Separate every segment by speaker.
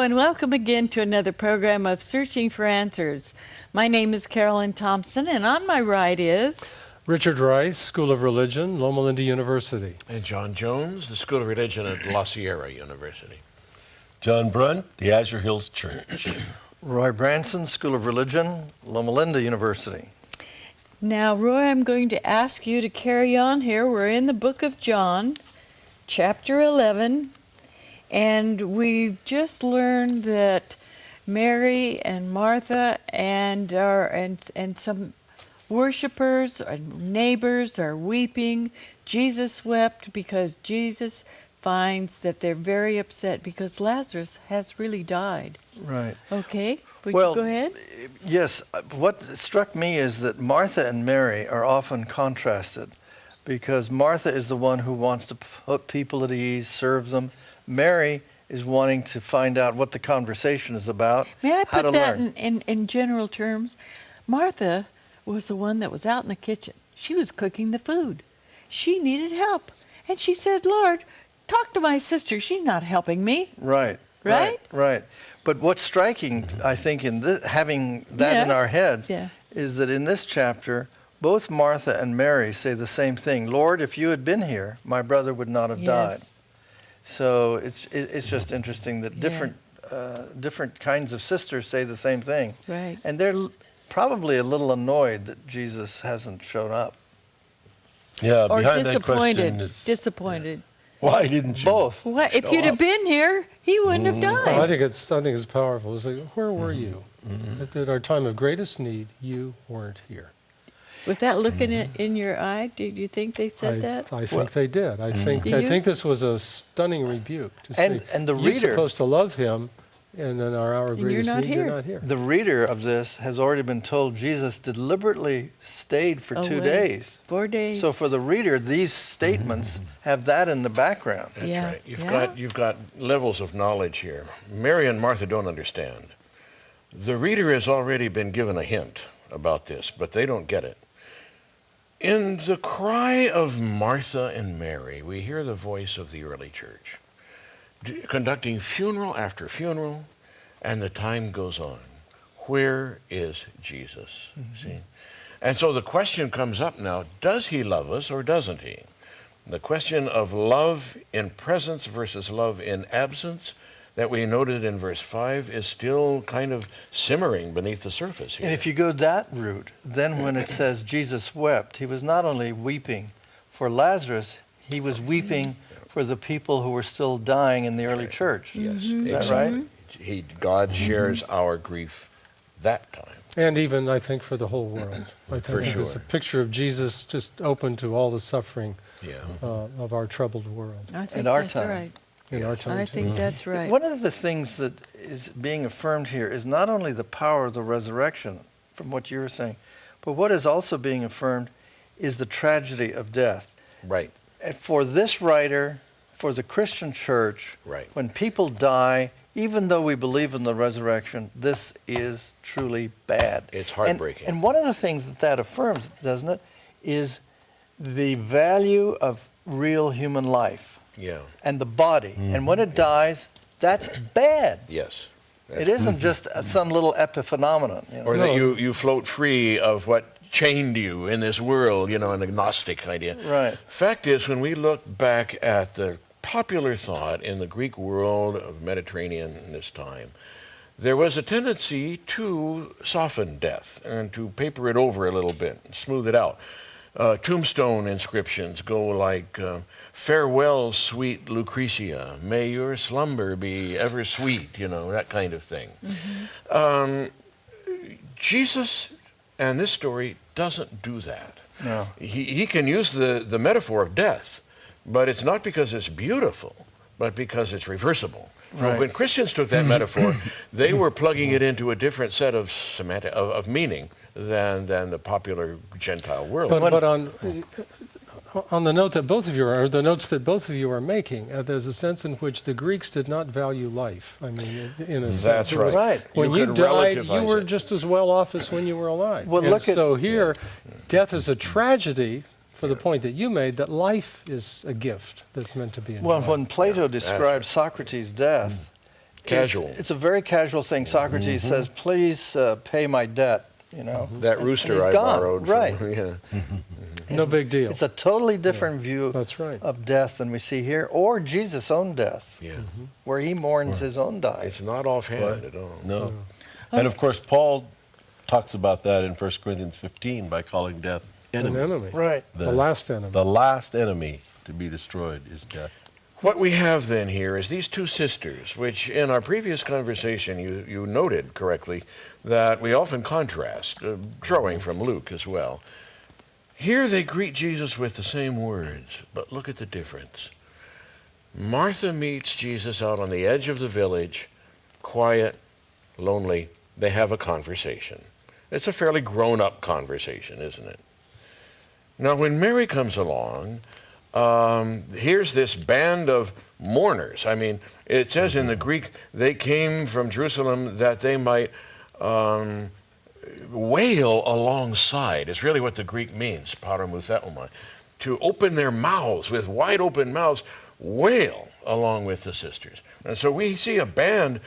Speaker 1: and welcome again to another program of Searching for Answers. My name is Carolyn Thompson, and on my right is...
Speaker 2: Richard Rice, School of Religion, Loma Linda University.
Speaker 3: And John Jones, the School of Religion at La Sierra University.
Speaker 4: John Brunt, the Azure Hills Church.
Speaker 5: Roy Branson, School of Religion, Loma Linda University.
Speaker 1: Now, Roy, I'm going to ask you to carry on here. We're in the book of John, chapter 11, and we've just learned that Mary and Martha and some worshipers and neighbors are weeping. Jesus wept because Jesus finds that they're very upset because Lazarus has really died.
Speaker 5: Right.
Speaker 1: Okay, would you go ahead?
Speaker 5: Yes, what struck me is that Martha and Mary are often contrasted because Martha is the one who wants to put people at ease, serve them. Mary is wanting to find out what the conversation is about,
Speaker 1: May I
Speaker 5: how to
Speaker 1: put that
Speaker 5: learn.
Speaker 1: in general terms? Martha was the one that was out in the kitchen. She was cooking the food. She needed help. And she said, Lord, talk to my sister. She's not helping me.
Speaker 5: Right.
Speaker 1: Right?
Speaker 5: Right. But what's striking, I think, in having that in our heads is that in this chapter, both Martha and Mary say the same thing. Lord, if you had been here, my brother would not have died. So it's just interesting that different kinds of sisters say the same thing.
Speaker 1: Right.
Speaker 5: And they're probably a little annoyed that Jesus hasn't shown up.
Speaker 4: Yeah,
Speaker 1: Or
Speaker 4: behind that question is...
Speaker 1: disappointed.
Speaker 4: Why didn't you?
Speaker 5: Both.
Speaker 1: Well, if you'd have been here, he wouldn't have died.
Speaker 2: Well, I think it's powerful. It's like, where were you? At our time of greatest need, you weren't here.
Speaker 1: With that look in your eye, do you think they said that?
Speaker 2: I think they did. I think this was a stunning rebuke to say,
Speaker 5: And the
Speaker 2: you're
Speaker 5: reader,
Speaker 2: supposed to love him, and in our hour of greatest need, you're not here.
Speaker 5: the reader of this has already been told Jesus deliberately stayed for 2 days.
Speaker 1: 4 days.
Speaker 5: So for the reader, these statements have that in the background.
Speaker 3: That's right. You've got levels of knowledge here. Mary and Martha don't understand. The reader has already been given a hint about this, but they don't get it. In the cry of Martha and Mary, we hear the voice of the early church, conducting funeral after funeral, and the time goes on. Where is Jesus? See? And so the question comes up now, does he love us or doesn't he? The question of love in presence versus love in absence that we noted in verse 5 is still kind of simmering beneath the surface here.
Speaker 5: And if you go that route, then when it says Jesus wept, he was not only weeping for Lazarus, he was weeping for the people who were still dying in the early church.
Speaker 3: Yes,
Speaker 5: Is that right?
Speaker 3: God shares our grief that time.
Speaker 2: And even, I think, for the whole world. I think it's a picture of Jesus just open to all the suffering of our troubled world.
Speaker 1: I think
Speaker 5: In our
Speaker 1: that's
Speaker 5: time.
Speaker 1: right.
Speaker 2: In our time,
Speaker 1: I think that's right.
Speaker 5: One of the things that is being affirmed here is not only the power of the resurrection, from what you were saying, but what is also being affirmed is the tragedy of death.
Speaker 3: Right.
Speaker 5: And for this writer, for the Christian church, when people die, even though we believe in the resurrection, this is truly bad.
Speaker 3: It's heartbreaking.
Speaker 5: And one of the things that affirms, doesn't it, is the value of real human life.
Speaker 3: Yeah.
Speaker 5: And the body. And when it dies, that's bad.
Speaker 3: Yes.
Speaker 5: It isn't just some little epiphenomenon.
Speaker 3: Or that you float free of what chained you in this world, an agnostic idea.
Speaker 5: Right.
Speaker 3: Fact is, when we look back at the popular thought in the Greek world of the Mediterranean in this time, there was a tendency to soften death and to paper it over a little bit, and smooth it out. Tombstone inscriptions go like, farewell, sweet Lucretia, may your slumber be ever sweet, that kind of thing. Jesus and this story doesn't do that.
Speaker 5: No.
Speaker 3: He can use the metaphor of death, but it's not because it's beautiful, but because it's reversible.
Speaker 5: Right.
Speaker 3: When Christians took that metaphor, they were plugging it into a different set of of meaning than the popular Gentile world.
Speaker 2: But on the note that both of you are, or the notes that both of you are making, there's a sense in which the Greeks did not value life. I mean, in a sense.
Speaker 3: That's right.
Speaker 2: When you
Speaker 3: could
Speaker 2: died, you
Speaker 3: relativize
Speaker 2: were
Speaker 3: it.
Speaker 2: just as well off as when you were alive.
Speaker 5: Well,
Speaker 2: and so here, death is a tragedy for the point that you made, that life is a gift that's meant to be enjoyed.
Speaker 5: Well, when Plato describes Socrates' death,
Speaker 3: Casual.
Speaker 5: It's a very casual thing. Socrates says, please pay my debt,
Speaker 3: That rooster
Speaker 5: he's
Speaker 3: I
Speaker 5: gone.
Speaker 3: borrowed.
Speaker 5: Right.
Speaker 3: Yeah.
Speaker 2: No big deal.
Speaker 5: It's a totally different view
Speaker 2: That's right.
Speaker 5: of death than we see here, or Jesus' own death,
Speaker 3: Yeah.
Speaker 5: where he mourns his own death.
Speaker 3: It's not offhand at all.
Speaker 4: No. And of course, Paul talks about that in 1 Corinthians 15 by calling death
Speaker 2: An
Speaker 4: enemy.
Speaker 2: enemy.
Speaker 5: Right.
Speaker 2: The last enemy.
Speaker 4: The last enemy to be destroyed is death.
Speaker 3: What we have then here is these two sisters, which in our previous conversation you noted correctly that we often contrast, drawing from Luke as well. Here they greet Jesus with the same words, but look at the difference. Martha meets Jesus out on the edge of the village, quiet, lonely. They have a conversation. It's a fairly grown-up conversation, isn't it? Now, when Mary comes along, here's this band of mourners. I mean, it says in the Greek, they came from Jerusalem that they might wail alongside. It's really what the Greek means, paramoutheomai, to open their mouths with wide open mouths, wail along with the sisters. And so we see a band,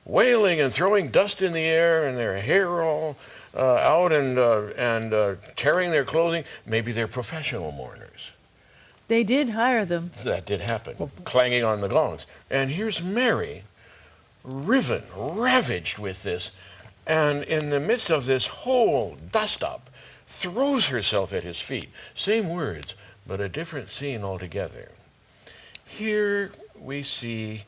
Speaker 3: wailing and throwing dust in the air and their hair all out and tearing their clothing. Maybe they're professional mourners.
Speaker 1: They did hire them.
Speaker 3: That did happen, clanging on the gongs. And here's Mary, riven, ravaged with this, and in the midst of this whole dust-up, throws herself at his feet. Same words, but a different scene altogether. Here we see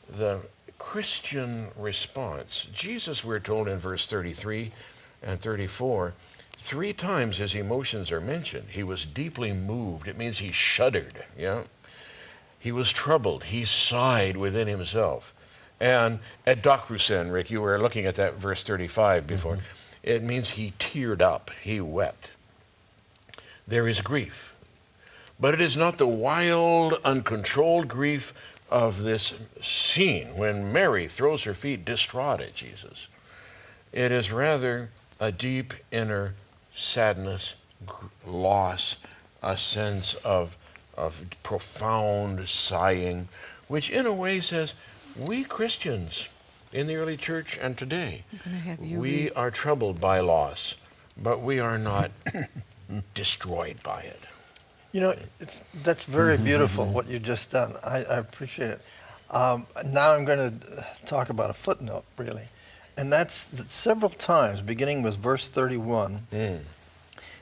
Speaker 3: the Christian response. Jesus, we're told in verse 33 and 34, 3 times his emotions are mentioned. He was deeply moved. It means he shuddered, yeah? He was troubled. He sighed within himself. And at Dokrusen, Rick, you were looking at that verse 35 before. It means he teared up. He wept. There is grief. But it is not the wild, uncontrolled grief of this scene when Mary throws her feet distraught at Jesus. It is rather a deep inner sadness, loss, a sense of profound sighing, which in a way says, we Christians in the early church and today, we are troubled by loss, but we are not destroyed by it.
Speaker 5: That's very beautiful what you just done. I appreciate it. Now I'm going to talk about a footnote, really. And that's that several times, beginning with verse 31,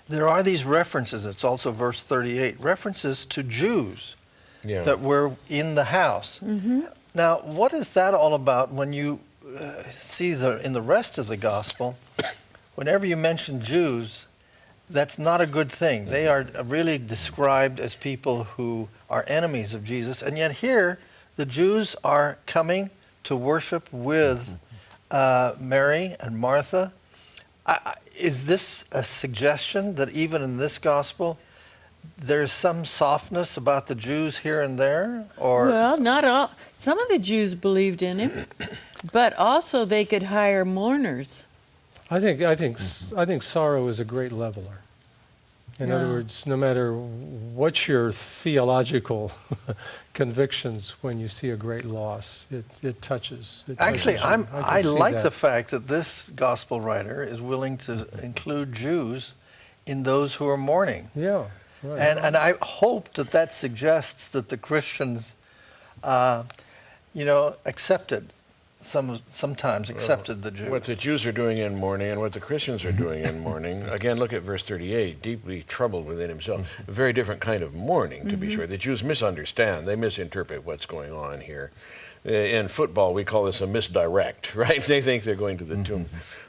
Speaker 5: there are these references, it's also verse 38, references to Jews that were in the house. Now, what is that all about when you see in the rest of the gospel, whenever you mention Jews, that's not a good thing. They are really described as people who are enemies of Jesus. And yet here, the Jews are coming to worship with Mary and Martha. Is this a suggestion that even in this gospel, there's some softness about the Jews here and there? Or
Speaker 1: well, not all. Some of the Jews believed in him, but also they could hire mourners.
Speaker 2: I think sorrow is a great leveler. In other words, no matter what your theological convictions, when you see a great loss, it touches.
Speaker 5: Actually, I like
Speaker 2: that.
Speaker 5: the fact that this gospel writer is willing to include Jews in those who are mourning.
Speaker 2: Yeah. Right.
Speaker 5: And I hope that suggests that the Christians, sometimes accepted the Jews.
Speaker 3: What the Jews are doing in mourning and what the Christians are doing in mourning, again, look at verse 38, deeply troubled within himself. A very different kind of mourning, to be sure. The Jews misunderstand. They misinterpret what's going on here. In football, we call this a misdirect, right? They think they're going to the tomb.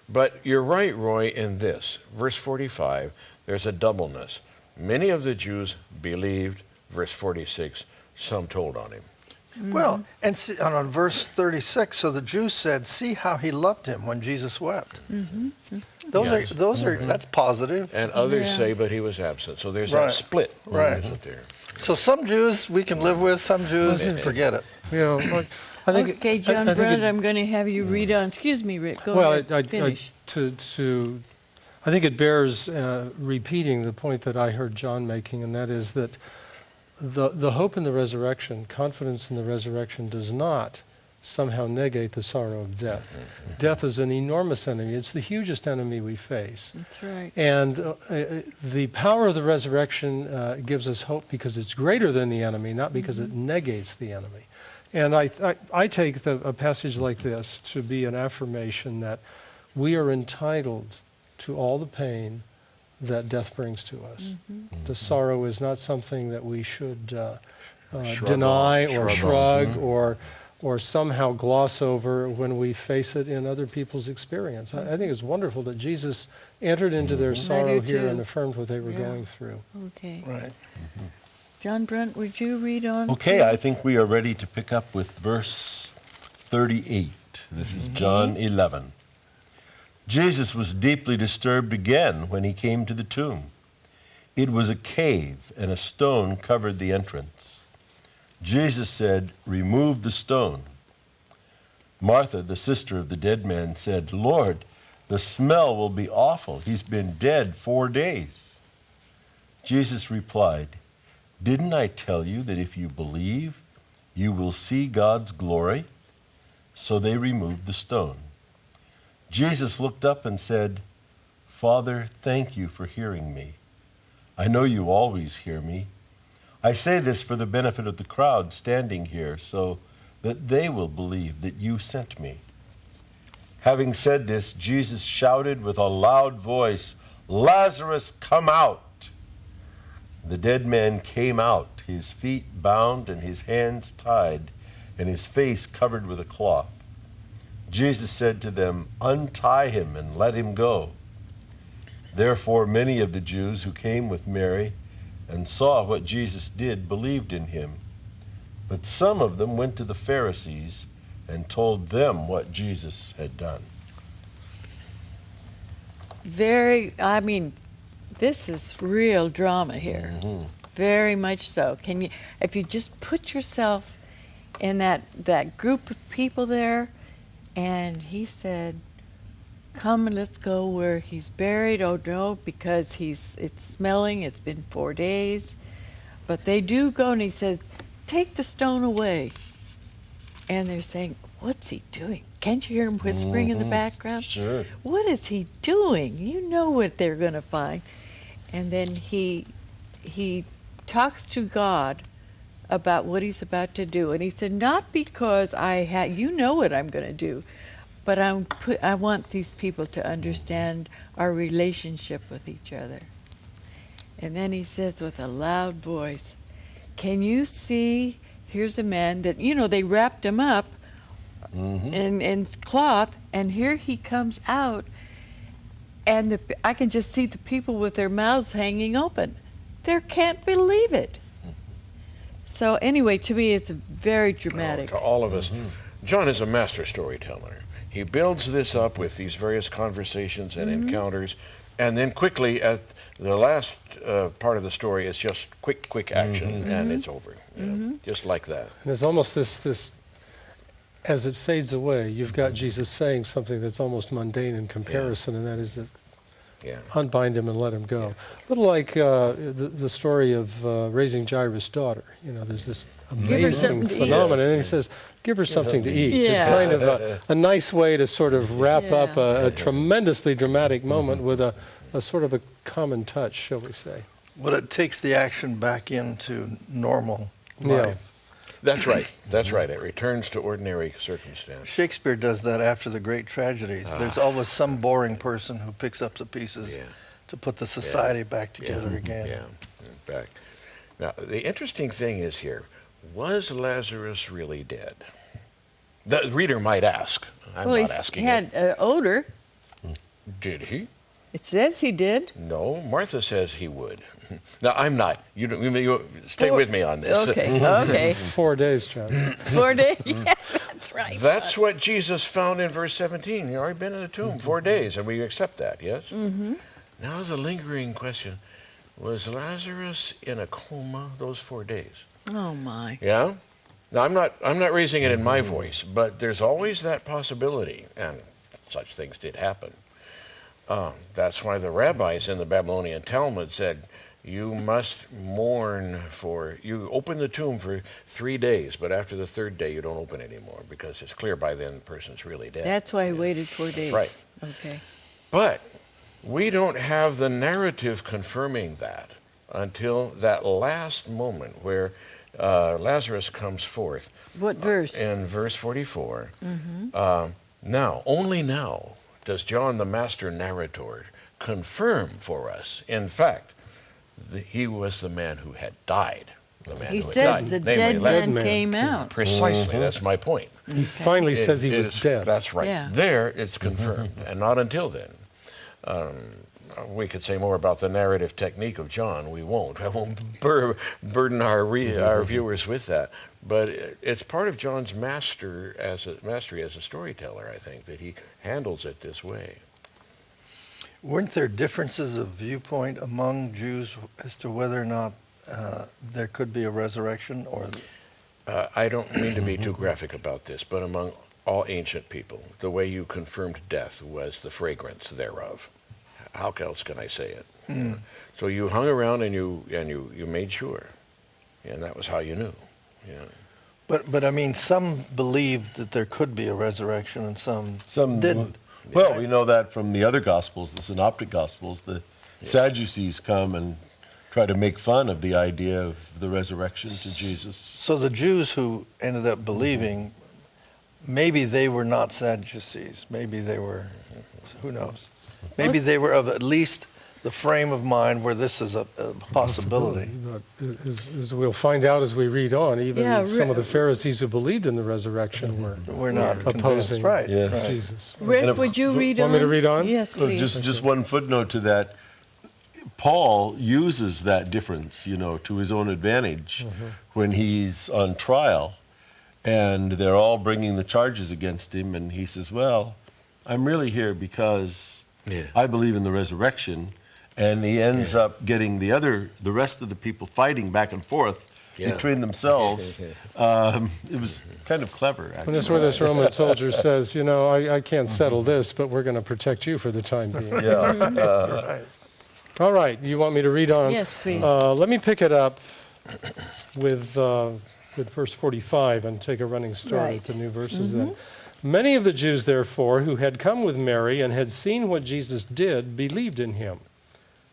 Speaker 3: But you're right, Roy, in this. Verse 45, there's a doubleness. Many of the Jews believed, verse 46, some told on him.
Speaker 5: Well, and on verse 36, so the Jews said, see how he loved him when Jesus wept. That's positive.
Speaker 3: And others say, but he was absent. So there's that split, isn't there?
Speaker 5: So some Jews we can live with, some Jews forget it.
Speaker 2: I think,
Speaker 1: okay, John Brunt, I'm going to have you read on. Excuse me, Rick. Go ahead. Finish.
Speaker 2: I think it bears repeating the point that I heard John making, and that is that the hope in the resurrection, confidence in the resurrection, does not somehow negate the sorrow of death. Death is an enormous enemy. It's the hugest enemy we face.
Speaker 1: That's right.
Speaker 2: And the power of the resurrection gives us hope because it's greater than the enemy, not because it negates the enemy. And I take a passage like this to be an affirmation that we are entitled to all the pain that death brings to us. The sorrow is not something that we should deny or shrug or somehow gloss over when we face it in other people's experience. I think it's wonderful that Jesus entered into their sorrow here and affirmed what they were going through.
Speaker 1: Okay.
Speaker 5: Right.
Speaker 1: John Brunt, would you read on?
Speaker 4: Okay, I think we are ready to pick up with verse 38. This is John 11. Jesus was deeply disturbed again when he came to the tomb. It was a cave, and a stone covered the entrance. Jesus said, "Remove the stone." Martha, the sister of the dead man, said, "Lord, the smell will be awful. He's been dead 4 days." Jesus replied, "Didn't I tell you that if you believe, you will see God's glory?" So they removed the stone. Jesus looked up and said, "Father, thank you for hearing me. I know you always hear me. I say this for the benefit of the crowd standing here, so that they will believe that you sent me." Having said this, Jesus shouted with a loud voice, "Lazarus, come out!" The dead man came out, his feet bound and his hands tied, and his face covered with a cloth. Jesus said to them, "Untie him and let him go." Therefore many of the Jews who came with Mary and saw what Jesus did believed in him. But some of them went to the Pharisees and told them what Jesus had done.
Speaker 1: This is real drama here. Very much so. If you just put yourself in that group of people there, and he said, "Come and let's go where he's buried." Oh no, because it's smelling, it's been 4 days. But they do go, and he says, "Take the stone away." And they're saying, "What's he doing?" Can't you hear him whispering in the background?
Speaker 4: Sure.
Speaker 1: What is he doing? You know what they're going to find. And then he talks to God about what he's about to do. And he said, "Not because you know what I'm going to do, but I want these people to understand our relationship with each other." And then he says with a loud voice, "Can you see, here's a man that," they wrapped him up in cloth, and here he comes out, and I can just see the people with their mouths hanging open. They can't believe it. So anyway, to me, it's very dramatic.
Speaker 3: To all of us, John is a master storyteller. He builds this up with these various conversations and encounters, and then quickly at the last part of the story, it's just quick action, and it's over. Just like that.
Speaker 2: And there's almost this, as it fades away, you've got Jesus saying something that's almost mundane in comparison, and that is that unbind him and let him go. A little like the story of raising Jairus' daughter. There's this amazing phenomenon, and he says, "Give her something to eat."
Speaker 1: Yeah.
Speaker 2: It's kind of a nice way to sort of wrap up a tremendously dramatic moment with a sort of a common touch, shall we say.
Speaker 5: But it takes the action back into normal life.
Speaker 3: That's right. That's right. It returns to ordinary circumstance.
Speaker 5: Shakespeare does that after the great tragedies. There's always some boring person who picks up the pieces to put the society back together again.
Speaker 3: Yeah, back. Now, the interesting thing is here, was Lazarus really dead? The reader might ask. I'm not asking
Speaker 1: he had an odor.
Speaker 3: Did he?
Speaker 1: It says he did.
Speaker 3: No, Martha says he would. Now, I'm not. You stay with me on this.
Speaker 1: Okay.
Speaker 2: 4 days, John.
Speaker 1: 4 days? Yeah, that's right.
Speaker 3: That's what Jesus found in verse 17. He'd already been in the tomb 4 days, and we accept that, yes? Now the lingering question, was Lazarus in a coma those 4 days?
Speaker 1: Oh, my.
Speaker 3: Yeah? Now, I'm not raising it in my voice, but there's always that possibility, and such things did happen. That's why the rabbis in the Babylonian Talmud said, you must mourn you open the tomb for 3 days, but after the third day you don't open anymore because it's clear by then the person's really dead.
Speaker 1: That's why I waited 4 days.
Speaker 3: That's right.
Speaker 1: Okay.
Speaker 3: But we don't have the narrative confirming that until that last moment where Lazarus comes forth.
Speaker 1: What verse?
Speaker 3: In verse 44. Now, only now, does John the Master Narrator confirm for us, in fact, he was the man who had died. The man
Speaker 1: He
Speaker 3: who had
Speaker 1: says
Speaker 3: died.
Speaker 1: the
Speaker 3: Namely,
Speaker 1: dead
Speaker 3: Lazarus.
Speaker 1: man came out.
Speaker 3: Precisely, that's my point.
Speaker 2: He finally says he was dead.
Speaker 3: That's right.
Speaker 1: Yeah.
Speaker 3: There, it's confirmed, and not until then. We could say more about the narrative technique of John. We won't. I won't burden our viewers with that. But it's part of John's mastery as a storyteller, I think, that he handles it this way.
Speaker 5: Weren't there differences of viewpoint among Jews as to whether or not there could be a resurrection? Or
Speaker 3: I don't mean to be too graphic about this, but among all ancient people, the way you confirmed death was the fragrance thereof. How else can I say it? So you hung around and you made sure, and that was how you knew. Yeah.
Speaker 5: But I mean, some believed that there could be a resurrection, and some didn't.
Speaker 4: Well, we know that from the other Gospels, the Synoptic Gospels. The Sadducees come and try to make fun of the idea of the resurrection to Jesus.
Speaker 5: So the Jews who ended up believing, maybe they were not Sadducees. Maybe they were, who knows? Maybe they were of at least the frame of mind where this is a possibility.
Speaker 2: But as we'll find out as we read on, even some of the Pharisees who believed in the resurrection were
Speaker 5: not
Speaker 2: opposing
Speaker 5: right.
Speaker 4: Yes.
Speaker 2: Jesus.
Speaker 1: Rick, would you read on?
Speaker 2: Want me to read on?
Speaker 1: Yes, please.
Speaker 4: Just one footnote to that. Paul uses that difference, to his own advantage when he's on trial, and they're all bringing the charges against him, and he says, "Well, I'm really here because I believe in the resurrection." And he ends up getting the rest of the people fighting back and forth between themselves. It was kind of clever, actually.
Speaker 2: And that's where this Roman soldier says, I can't settle this, but we're going to protect you for the time being.
Speaker 4: Yeah.
Speaker 2: All right, you want me to read on?
Speaker 1: Yes, please.
Speaker 2: Let me pick it up with verse 45 and take a running start at the new verses then. Many of the Jews, therefore, who had come with Mary and had seen what Jesus did, believed in him.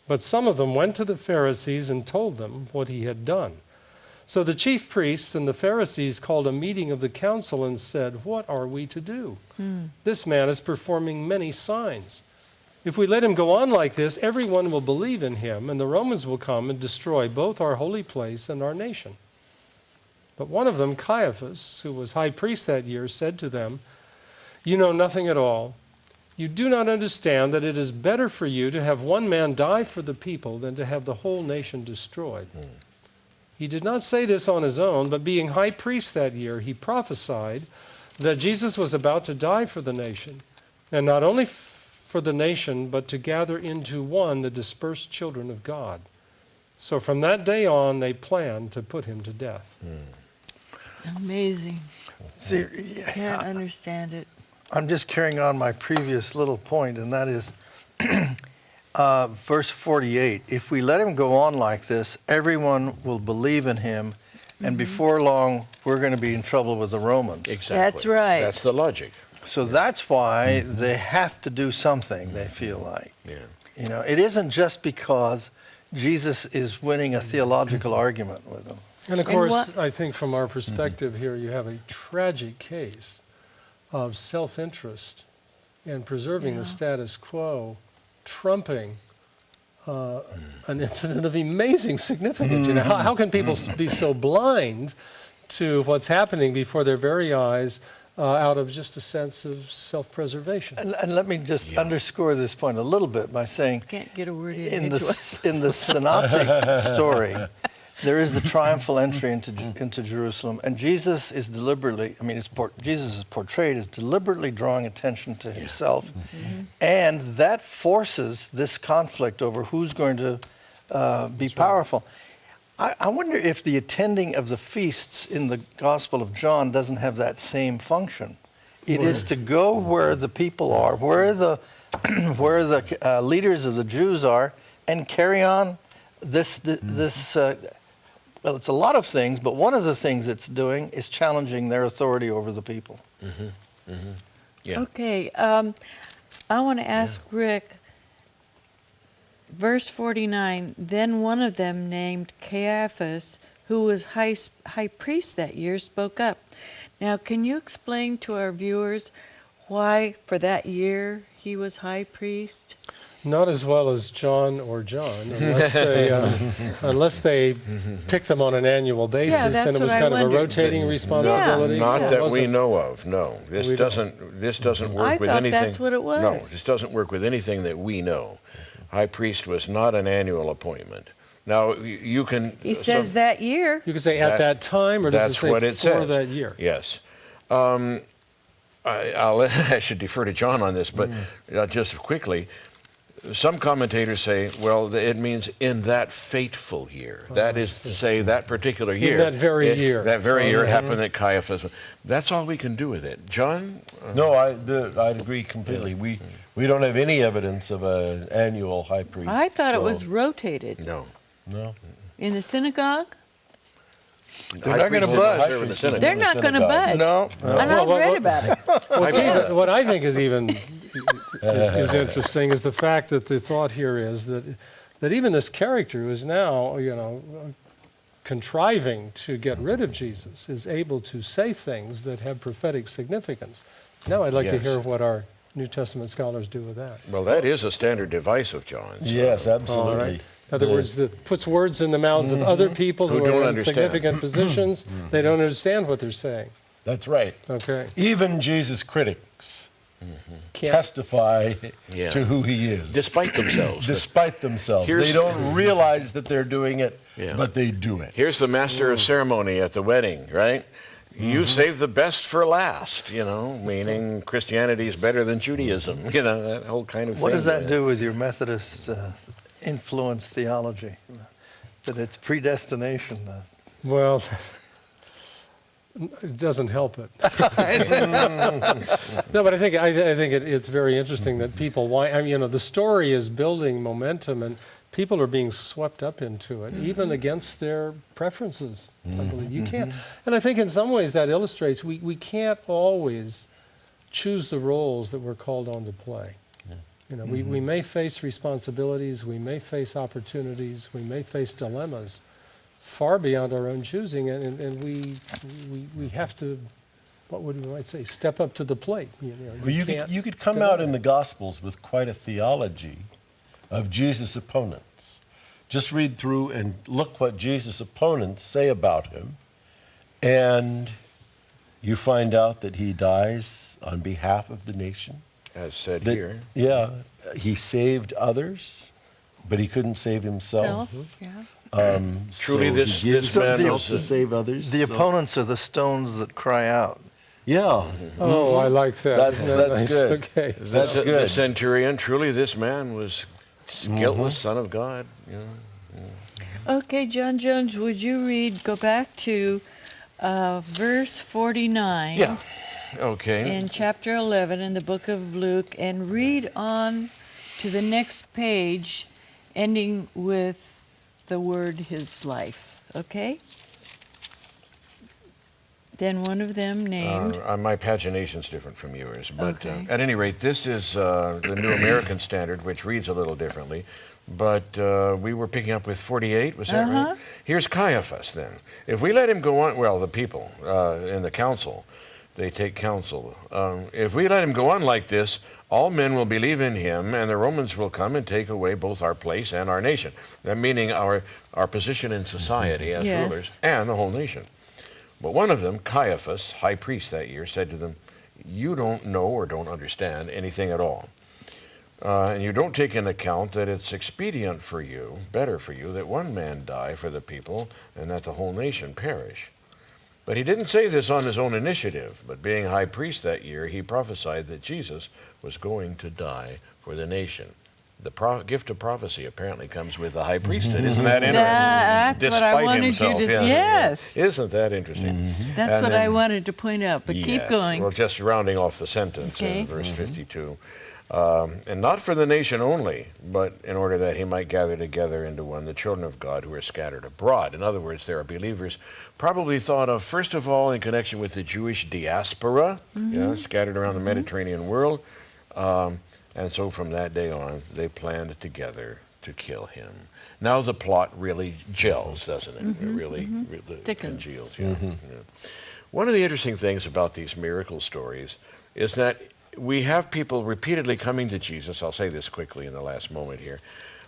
Speaker 2: But some of them went to the Pharisees and told them what he had done. So the chief priests and the Pharisees called a meeting of the council and said, "What are we to do? This man is performing many signs. If we let him go on like this, everyone will believe in him, and the Romans will come and destroy both our holy place and our nation." But one of them, Caiaphas, who was high priest that year, said to them, "You know nothing at all. You do not understand that it is better for you to have one man die for the people than to have the whole nation destroyed." He did not say this on his own, but being high priest that year, he prophesied that Jesus was about to die for the nation, and not only for the nation, but to gather into one the dispersed children of God. So from that day on, they planned to put him to death.
Speaker 1: Amazing.
Speaker 5: See,
Speaker 1: Can't understand it.
Speaker 5: I'm just carrying on my previous little point, and that is verse 48. If we let him go on like this, everyone will believe in him, and before long, we're going to be in trouble with the Romans.
Speaker 3: Exactly.
Speaker 1: That's right.
Speaker 3: That's the logic.
Speaker 5: So that's why they have to do something, they feel like.
Speaker 3: Yeah.
Speaker 5: It isn't just because Jesus is winning a theological argument with them.
Speaker 2: And of course, I think from our perspective here, you have a tragic case of self-interest and preserving the status quo, trumping an incident of amazing significance. How can people be so blind to what's happening before their very eyes out of just a sense of self-preservation?
Speaker 5: And let me just underscore this point a little bit by saying,
Speaker 1: Can't get a word
Speaker 5: in
Speaker 1: into us.
Speaker 5: the synoptic story, there is the triumphal entry into Jerusalem, and Jesus is deliberately, Jesus is portrayed as deliberately drawing attention to himself, and that forces this conflict over who's going to be powerful. I wonder if the attending of the feasts in the Gospel of John doesn't have that same function. It is to go where the people are, where the leaders of the Jews are, and carry on well, it's a lot of things, but one of the things it's doing is challenging their authority over the people.
Speaker 3: Yeah.
Speaker 1: Okay, I want to ask Rick, verse 49, then one of them named Caiaphas, who was high priest that year, spoke up. Now, can you explain to our viewers why for that year he was high priest?
Speaker 2: Not as well as John or John, unless they pick them on an annual basis,
Speaker 1: that's
Speaker 2: and it was
Speaker 1: what I
Speaker 2: kind of a
Speaker 1: wondered.
Speaker 2: rotating responsibility.
Speaker 3: Not
Speaker 2: so it
Speaker 3: that we
Speaker 2: wasn't-
Speaker 3: know of. No, this
Speaker 2: We don't.
Speaker 3: doesn't work
Speaker 1: I
Speaker 3: with
Speaker 1: thought
Speaker 3: anything.
Speaker 1: that's what it was.
Speaker 3: No, this doesn't work with anything that we know. High priest was not an annual appointment. Now you can.
Speaker 1: He says that year.
Speaker 2: You could say at that time, or does it
Speaker 3: That's
Speaker 2: say
Speaker 3: what it
Speaker 2: for
Speaker 3: says.
Speaker 2: that year?
Speaker 3: Yes. I should defer to John on this, but just quickly, some commentators say, well, it means in that fateful year. That is to say, that particular year.
Speaker 2: that very year.
Speaker 3: That very year it happened at Caiaphas. That's all we can do with it. John?
Speaker 4: No, I'd agree completely. We don't have any evidence of an annual high priest.
Speaker 1: I thought it
Speaker 4: so-
Speaker 1: was rotated.
Speaker 3: No.
Speaker 4: No.
Speaker 1: In the synagogue?
Speaker 5: They're not going to budge.
Speaker 3: Serve in the synagogue.
Speaker 1: They're not going to budge.
Speaker 5: No.
Speaker 1: And I've read about it.
Speaker 2: What I think is even is interesting is the fact that the thought here is that even this character who is now, contriving to get rid of Jesus is able to say things that have prophetic significance. Now I'd like to
Speaker 3: Yes.
Speaker 2: hear what our New Testament scholars do with that.
Speaker 3: Well, that is a standard device of John's.
Speaker 4: Yes, absolutely.
Speaker 2: All right. In other words, that puts words in the mouths of other people
Speaker 3: Who
Speaker 2: who
Speaker 3: don't
Speaker 2: are in
Speaker 3: understand.
Speaker 2: significant positions. They don't understand what they're saying.
Speaker 4: That's right.
Speaker 2: Okay.
Speaker 4: Even Jesus' critics
Speaker 2: Can't-
Speaker 4: testify
Speaker 3: Yeah.
Speaker 4: to who he is.
Speaker 3: Despite themselves.
Speaker 4: Despite themselves.
Speaker 3: Here's-
Speaker 4: They don't realize that they're doing it,
Speaker 3: Yeah.
Speaker 4: but they do it.
Speaker 3: Here's the master of ceremony at the wedding, right? You save the best for last, meaning Christianity is better than Judaism, that whole kind of thing.
Speaker 5: What does that do with your Methodist influence theology? That it's predestination.
Speaker 2: Well, it doesn't help it. No, but I think it's very interesting that people. The story is building momentum, and people are being swept up into it, even against their preferences. I believe you can't, and I think in some ways that illustrates we can't always choose the roles that we're called on to play. We may face responsibilities, we may face opportunities, we may face dilemmas far beyond our own choosing, and we have to, what would we might say, step up to the plate.
Speaker 4: You could come out in the Gospels with quite a theology of Jesus' opponents. Just read through and look what Jesus' opponents say about him, and you find out that he dies on behalf of the nation.
Speaker 3: As said
Speaker 4: That-
Speaker 3: here.
Speaker 4: Yeah, he saved others, but he couldn't save himself.
Speaker 1: Yeah.
Speaker 3: Truly
Speaker 4: so
Speaker 3: this-
Speaker 4: he gives
Speaker 3: this man
Speaker 4: himself
Speaker 3: was
Speaker 4: to
Speaker 3: a-
Speaker 4: save others.
Speaker 5: The
Speaker 4: so-
Speaker 5: opponents are the stones that cry out.
Speaker 4: Yeah,
Speaker 2: Oh, I like that.
Speaker 4: That's-
Speaker 2: Isn't that
Speaker 4: that's
Speaker 2: nice?
Speaker 4: good.
Speaker 2: Okay.
Speaker 4: That's
Speaker 3: the
Speaker 4: good.
Speaker 3: centurion, truly this man was guiltless Son of God.
Speaker 1: Okay, John Jones, would you go back to verse 49
Speaker 3: Yeah. Okay.
Speaker 1: in chapter 11 in the book of Luke and read on to the next page, ending with the word his life, okay? Then one of them named...
Speaker 3: My pagination's different from yours, but
Speaker 1: Okay.
Speaker 3: at any rate, this is the New American Standard, which reads a little differently. But we were picking up with 48, was that right? Here's Caiaphas then. If we let him go on, well, the people in the council, they take counsel. If we let him go on like this, all men will believe in him, and the Romans will come and take away both our place and our nation. That meaning our position in society as
Speaker 1: Yes.
Speaker 3: rulers and the whole nation. But one of them, Caiaphas, high priest that year, said to them, you don't know or don't understand anything at all. And you don't take into account that it's expedient for you, better for you, that one man die for the people and that the whole nation perish. But he didn't say this on his own initiative, but being high priest that year, he prophesied that Jesus was going to die for the nation. The gift of prophecy apparently comes with the high priesthood. Isn't that interesting?
Speaker 1: That's what I
Speaker 3: Despite
Speaker 1: wanted
Speaker 3: himself,
Speaker 1: you to...
Speaker 3: yeah.
Speaker 1: Yes,
Speaker 3: Isn't that interesting?
Speaker 1: that's
Speaker 3: And
Speaker 1: what
Speaker 3: then-
Speaker 1: I wanted to point out, but keep
Speaker 3: Yes.
Speaker 1: going.
Speaker 3: Well, just rounding off the sentence
Speaker 1: Okay.
Speaker 3: in verse 52. And not for the nation only, but in order that he might gather together into one the children of God who are scattered abroad. In other words, there are believers probably thought of, first of all, in connection with the Jewish diaspora, scattered around the Mediterranean world. And so from that day on, they planned together to kill him. Now the plot really gels, doesn't it? It really congeals. Yeah. One of the interesting things about these miracle stories is that we have people repeatedly coming to Jesus, I'll say this quickly in the last moment here,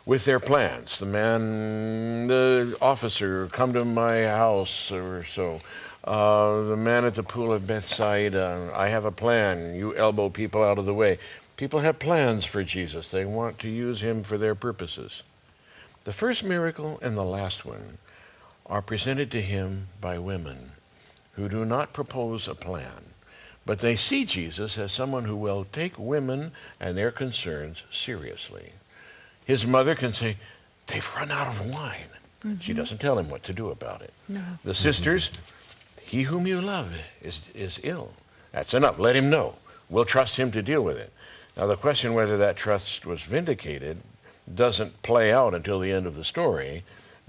Speaker 3: with their plans. The officer, come to my house or so. The man at the pool of Bethsaida, I have a plan. You elbow people out of the way. People have plans for Jesus. They want to use him for their purposes. The first miracle and the last one are presented to him by women who do not propose a plan, but they see Jesus as someone who will take women and their concerns seriously. His mother can say, they've run out of wine. She doesn't tell him what to do about it.
Speaker 1: No.
Speaker 3: The sisters, he whom you love is ill. That's enough. Let him know. We'll trust him to deal with it. Now, the question whether that trust was vindicated doesn't play out until the end of the story,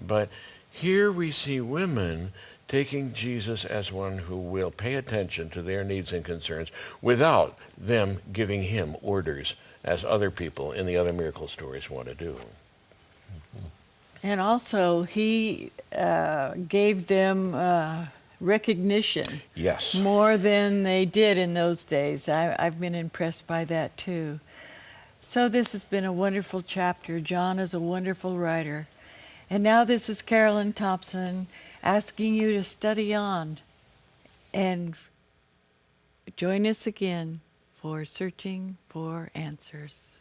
Speaker 3: but here we see women taking Jesus as one who will pay attention to their needs and concerns without them giving him orders as other people in the other miracle stories want to do.
Speaker 1: And also, he gave them recognition.
Speaker 3: Yes.
Speaker 1: More than they did in those days. I've been impressed by that too. So this has been a wonderful chapter. John is a wonderful writer. And now this is Carolyn Thompson asking you to study on and join us again for Searching for Answers.